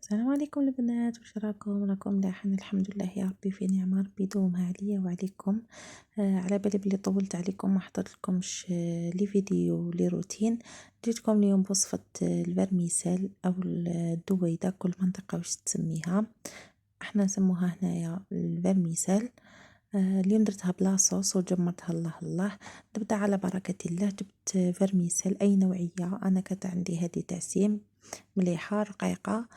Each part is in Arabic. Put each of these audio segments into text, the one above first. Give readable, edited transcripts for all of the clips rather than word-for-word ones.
السلام عليكم البنات، واش راكم ملاحين؟ الحمد لله يا ربي في نعمة، ربي يدومها عليا وعليكم. على بالي بلي طولت عليكم ما حطيت لكمش لي فيديو لي روتين. جيتكم اليوم بوصفة الفرميسال او الدويدة، كل منطقة واش تسميها. احنا نسموها هنايا الفرميسال. اليوم درتها بلا صوص وجمرتها الله الله. نبدا على بركة الله. جبت فرميسال اي نوعية، انا كانت عندي هذه تاع سيم مليحة رقيقة.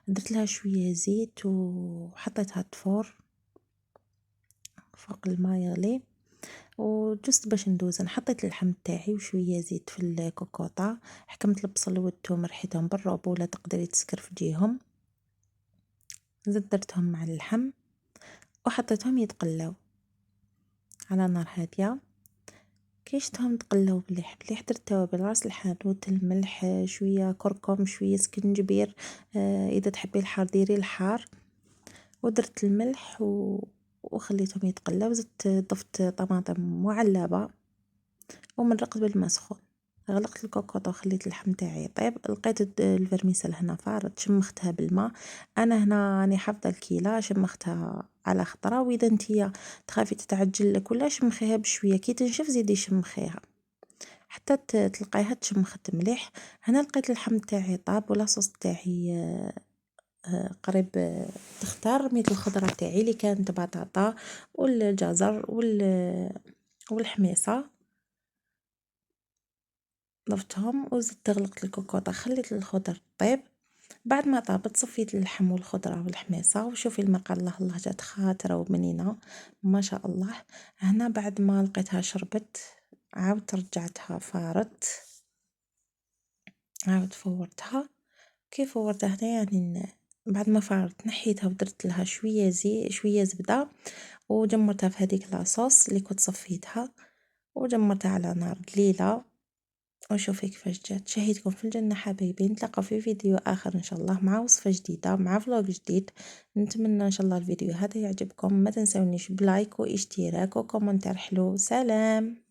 درت لها شوية زيت وحطيتها تفور فوق الماء يغلي، وجست باش ندوز حطيت اللحم تاعي وشوية زيت في الكوكوطة. حكمت البصل والثوم ريحتهم بالروب ولا تقدري تسكرفجيهم. زدت درتهم مع اللحم وحطيتهم يتقلاو على نار هادية. كي شفتهم تقلاو مليح مليح درت توابل راس الحانوت، الملح، شوية كركم، شوية سكنجبير. اذا تحبي الحار ديري الحار. ودرت الملح وخليتهم يتقلاو. زدت ضفت طماطم معلبة ومرقت بالماء سخون. غلقت الكوكوط وخليت اللحم تاعي يطيب. لقيت الفرميسل هنا فارت، شمختها بالماء. انا هنا راني حافظه الكيله، شمختها على خطره. واذا نتيا تخافي تتعجل لك ولا شمخيها بشويه، كي تنشف زيدي شمخيها حتى تلقايها تشمخت مليح. هنا لقيت اللحم تاعي طاب ولاصوص تاعي قريب تختار. رميت الخضرة تاعي اللي كانت بطاطا والجزر والحميصة، ضفتهم وزدت غلقت الكوكوطة خليت الخضر طيب. بعد ما طابت صفيت اللحم والخضرة والحميصة، وشوفي المرقة الله الله جات خاطرة وبنينة ما شاء الله. هنا بعد ما لقيتها شربت عاودت رجعتها فارت، عاود فورتها. كيف فورتها هنا يعني بعد ما فارت نحيتها ودرت لها شوية شوية زبدة وجمرتها في هذيك لاصوص اللي كنت صفيتها وجمرتها على نار قليلة. وشوفي كيفاش جات. شهيتكم في الجنة حبايبي، نتلاقى في فيديو آخر إن شاء الله مع وصفة جديدة مع فلوق جديد. نتمنى إن شاء الله الفيديو هذا يعجبكم. ما تنسونيش بلايك واشتراك وكومنتار حلو. سلام.